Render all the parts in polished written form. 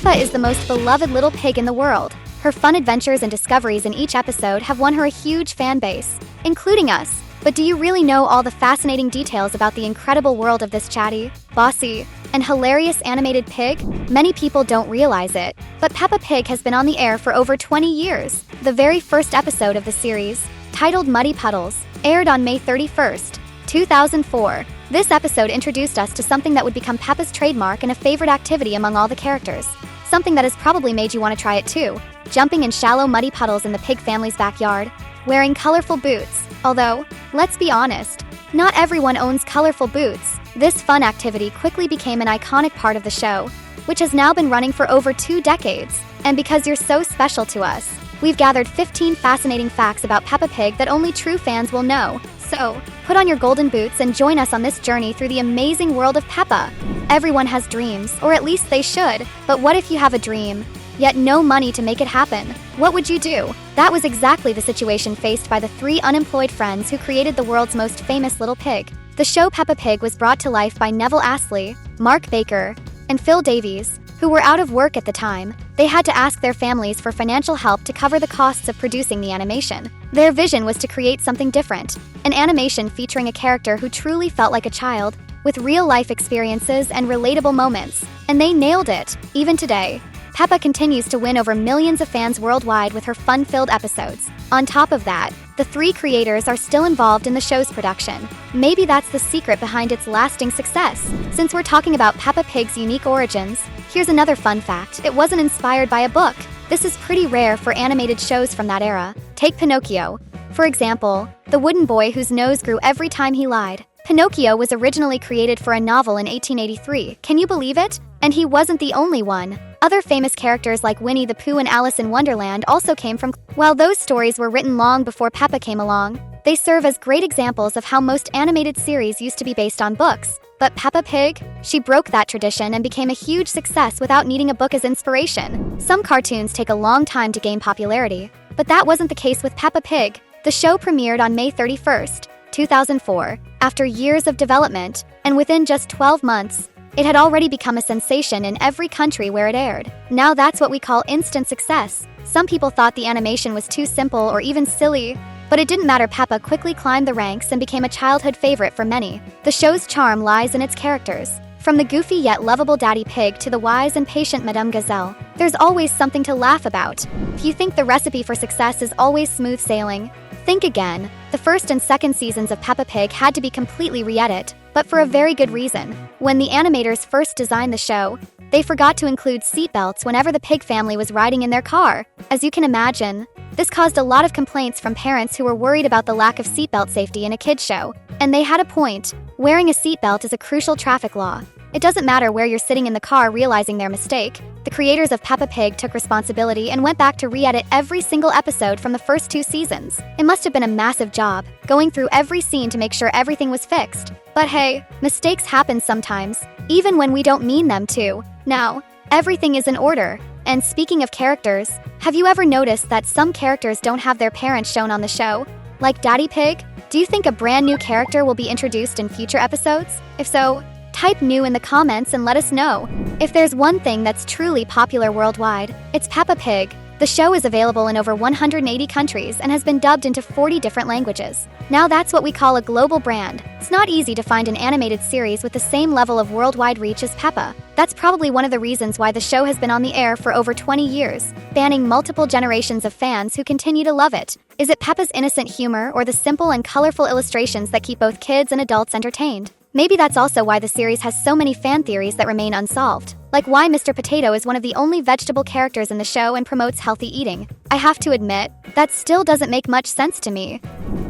Peppa is the most beloved little pig in the world. Her fun adventures and discoveries in each episode have won her a huge fan base, including us. But do you really know all the fascinating details about the incredible world of this chatty, bossy, and hilarious animated pig? Many people don't realize it, but Peppa Pig has been on the air for over 20 years. The very first episode of the series, titled Muddy Puddles, aired on May 31st, 2004. This episode introduced us to something that would become Peppa's trademark and a favorite activity among all the characters. Something that has probably made you want to try it too. Jumping in shallow muddy puddles in the pig family's backyard. Wearing colorful boots. Although, let's be honest, not everyone owns colorful boots. This fun activity quickly became an iconic part of the show, which has now been running for over 2 decades. And because you're so special to us, we've gathered 15 fascinating facts about Peppa Pig that only true fans will know. So, put on your golden boots and join us on this journey through the amazing world of Peppa. Everyone has dreams, or at least they should. But what if you have a dream, yet no money to make it happen? What would you do? That was exactly the situation faced by the 3 unemployed friends who created the world's most famous little pig. The show Peppa Pig was brought to life by Neville Astley, Mark Baker, and Phil Davies, who were out of work at the time. They had to ask their families for financial help to cover the costs of producing the animation. Their vision was to create something different, an animation featuring a character who truly felt like a child, with real-life experiences and relatable moments. And they nailed it. Even today, Peppa continues to win over millions of fans worldwide with her fun-filled episodes. On top of that, the 3 creators are still involved in the show's production. Maybe that's the secret behind its lasting success. Since we're talking about Peppa Pig's unique origins, here's another fun fact. It wasn't inspired by a book. This is pretty rare for animated shows from that era. Take Pinocchio, for example, the wooden boy whose nose grew every time he lied. Pinocchio was originally created for a novel in 1883. Can you believe it? And he wasn't the only one. Other famous characters like Winnie the Pooh and Alice in Wonderland also came from. While those stories were written long before Peppa came along, they serve as great examples of how most animated series used to be based on books. But Peppa Pig? She broke that tradition and became a huge success without needing a book as inspiration. Some cartoons take a long time to gain popularity, but that wasn't the case with Peppa Pig. The show premiered on May 31st, 2004. After years of development, and within just 12 months, it had already become a sensation in every country where it aired. Now that's what we call instant success. Some people thought the animation was too simple or even silly, but it didn't matter. Peppa quickly climbed the ranks and became a childhood favorite for many. The show's charm lies in its characters. From the goofy yet lovable Daddy Pig to the wise and patient Madame Gazelle, there's always something to laugh about. If you think the recipe for success is always smooth sailing, think again. The first and second seasons of Peppa Pig had to be completely re-edited, but for a very good reason. When the animators first designed the show, they forgot to include seatbelts whenever the pig family was riding in their car. As you can imagine, this caused a lot of complaints from parents who were worried about the lack of seatbelt safety in a kids' show. And they had a point. Wearing a seatbelt is a crucial traffic law. It doesn't matter where you're sitting in the car. Realizing their mistake, the creators of Peppa Pig took responsibility and went back to re-edit every single episode from the first 2 seasons. It must have been a massive job, going through every scene to make sure everything was fixed. But hey, mistakes happen sometimes, even when we don't mean them to. Now, everything is in order. And speaking of characters, have you ever noticed that some characters don't have their parents shown on the show? Like Daddy Pig? Do you think a brand new character will be introduced in future episodes? If so, type new in the comments and let us know. If there's one thing that's truly popular worldwide, it's Peppa Pig. The show is available in over 180 countries and has been dubbed into 40 different languages. Now that's what we call a global brand. It's not easy to find an animated series with the same level of worldwide reach as Peppa. That's probably one of the reasons why the show has been on the air for over 20 years, spanning multiple generations of fans who continue to love it. Is it Peppa's innocent humor or the simple and colorful illustrations that keep both kids and adults entertained? Maybe that's also why the series has so many fan theories that remain unsolved, like why Mr. Potato is one of the only vegetable characters in the show and promotes healthy eating. I have to admit, that still doesn't make much sense to me.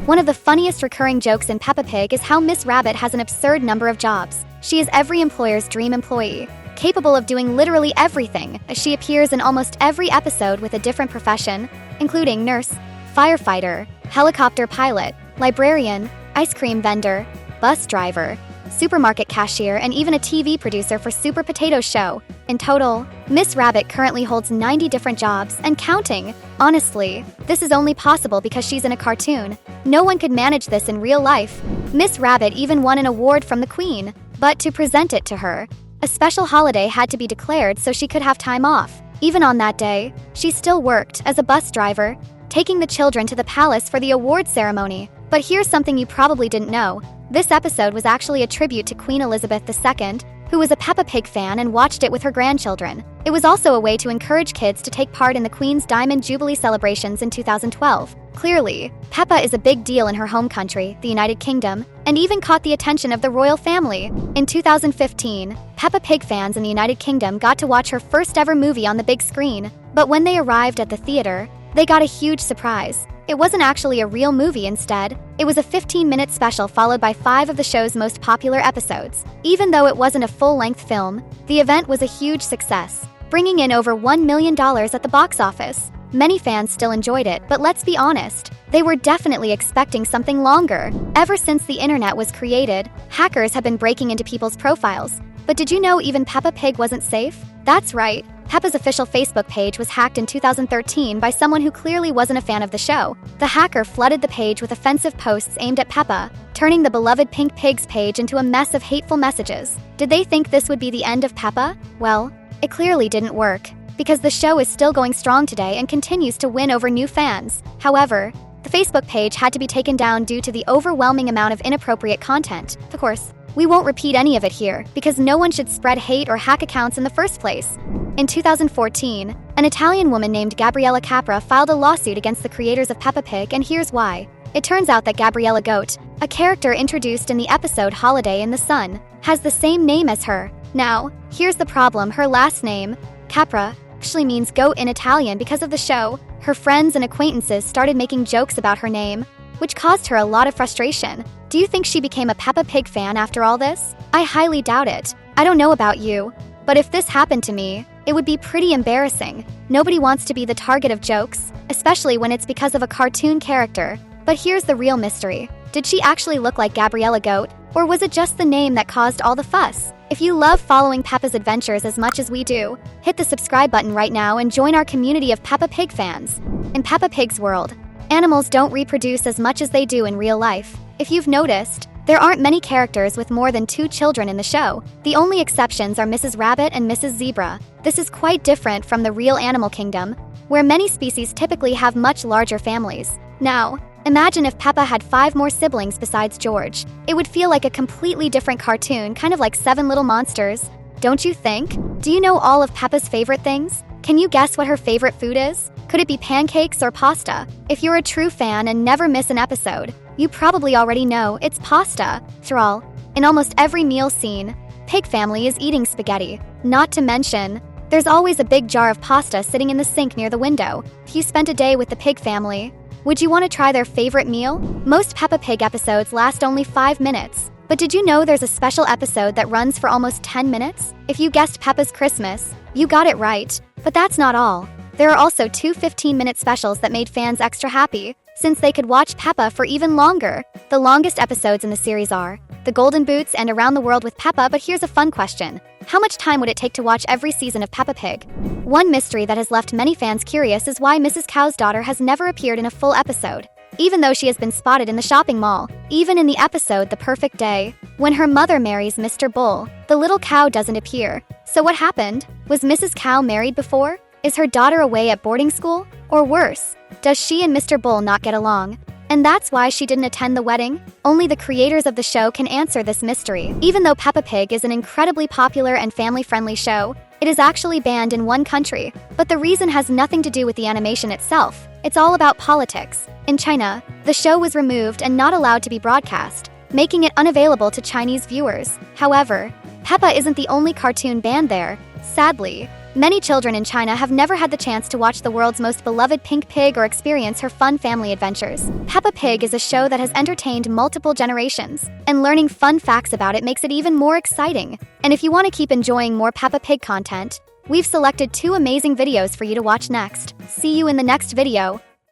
One of the funniest recurring jokes in Peppa Pig is how Miss Rabbit has an absurd number of jobs. She is every employer's dream employee, capable of doing literally everything. She appears in almost every episode with a different profession, including nurse, firefighter, helicopter pilot, librarian, ice cream vendor, bus driver, supermarket cashier, and even a TV producer for Super Potato's show. In total, Miss Rabbit currently holds 90 different jobs and counting. Honestly, this is only possible because she's in a cartoon. No one could manage this in real life. Miss Rabbit even won an award from the Queen, but to present it to her, A special holiday had to be declared so she could have time off. Even on that day, she still worked as a bus driver, taking the children to the palace for the award ceremony. But here's something you probably didn't know. This episode was actually a tribute to Queen Elizabeth II, who was a Peppa Pig fan and watched it with her grandchildren. It was also a way to encourage kids to take part in the Queen's Diamond Jubilee celebrations in 2012. Clearly, Peppa is a big deal in her home country, the United Kingdom, and even caught the attention of the royal family. In 2015, Peppa Pig fans in the United Kingdom got to watch her first ever movie on the big screen. But when they arrived at the theater, they got a huge surprise. It wasn't actually a real movie instead. It was a 15-minute special followed by 5 of the show's most popular episodes. Even though it wasn't a full-length film, the event was a huge success, bringing in over $1 million at the box office. Many fans still enjoyed it, but let's be honest, they were definitely expecting something longer. Ever since the internet was created, hackers have been breaking into people's profiles. But did you know even Peppa Pig wasn't safe? That's right. Peppa's official Facebook page was hacked in 2013 by someone who clearly wasn't a fan of the show. The hacker flooded the page with offensive posts aimed at Peppa, turning the beloved Pink Pig's page into a mess of hateful messages. Did they think this would be the end of Peppa? Well, it clearly didn't work, because the show is still going strong today and continues to win over new fans. However, the Facebook page had to be taken down due to the overwhelming amount of inappropriate content. Of course, we won't repeat any of it here, because no one should spread hate or hack accounts in the first place. In 2014, an Italian woman named Gabriella Capra filed a lawsuit against the creators of Peppa Pig, and here's why. It turns out that Gabriella Goat, a character introduced in the episode Holiday in the Sun, has the same name as her. Now, here's the problem. Her last name, Capra, actually means goat in Italian. Because of the show, her friends and acquaintances started making jokes about her name, which caused her a lot of frustration. Do you think she became a Peppa Pig fan after all this? I highly doubt it. I don't know about you, but if this happened to me, it would be pretty embarrassing. Nobody wants to be the target of jokes, especially when it's because of a cartoon character. But here's the real mystery. Did she actually look like Gabriella Goat, or was it just the name that caused all the fuss? If you love following Peppa's adventures as much as we do, hit the subscribe button right now and join our community of Peppa Pig fans. In Peppa Pig's world, animals don't reproduce as much as they do in real life. If you've noticed, there aren't many characters with more than 2 children in the show. The only exceptions are Mrs. Rabbit and Mrs. Zebra. This is quite different from the real animal kingdom, where many species typically have much larger families. Now, imagine if Peppa had 5 more siblings besides George. It would feel like a completely different cartoon, kind of like 7 Little Monsters. Don't you think? Do you know all of Peppa's favorite things? Can you guess what her favorite food is? Could it be pancakes or pasta? If you're a true fan and never miss an episode, you probably already know it's pasta. After all, in almost every meal scene, Pig family is eating spaghetti. Not to mention, there's always a big jar of pasta sitting in the sink near the window. If you spent a day with the Pig family, would you want to try their favorite meal? Most Peppa Pig episodes last only 5 minutes. But did you know there's a special episode that runs for almost 10 minutes? If you guessed Peppa's Christmas, you got it right. But that's not all. There are also 2 15-minute specials that made fans extra happy, since they could watch Peppa for even longer. The longest episodes in the series are The Golden Boots and Around the World with Peppa. But here's a fun question. How much time would it take to watch every season of Peppa Pig? One mystery that has left many fans curious is why Mrs. Cow's daughter has never appeared in a full episode, even though she has been spotted in the shopping mall. Even in the episode The Perfect Day, when her mother marries Mr. Bull, the little cow doesn't appear. So what happened? Was Mrs. Cow married before? Is her daughter away at boarding school? Or worse, does she and Mr. Bull not get along? And that's why she didn't attend the wedding? Only the creators of the show can answer this mystery. Even though Peppa Pig is an incredibly popular and family-friendly show, it is actually banned in one country. But the reason has nothing to do with the animation itself. It's all about politics. In China, the show was removed and not allowed to be broadcast, making it unavailable to Chinese viewers. However, Peppa isn't the only cartoon banned there. Sadly, many children in China have never had the chance to watch the world's most beloved Pink Pig or experience her fun family adventures. Peppa Pig is a show that has entertained multiple generations, and learning fun facts about it makes it even more exciting. And if you want to keep enjoying more Peppa Pig content, we've selected 2 amazing videos for you to watch next. See you in the next video.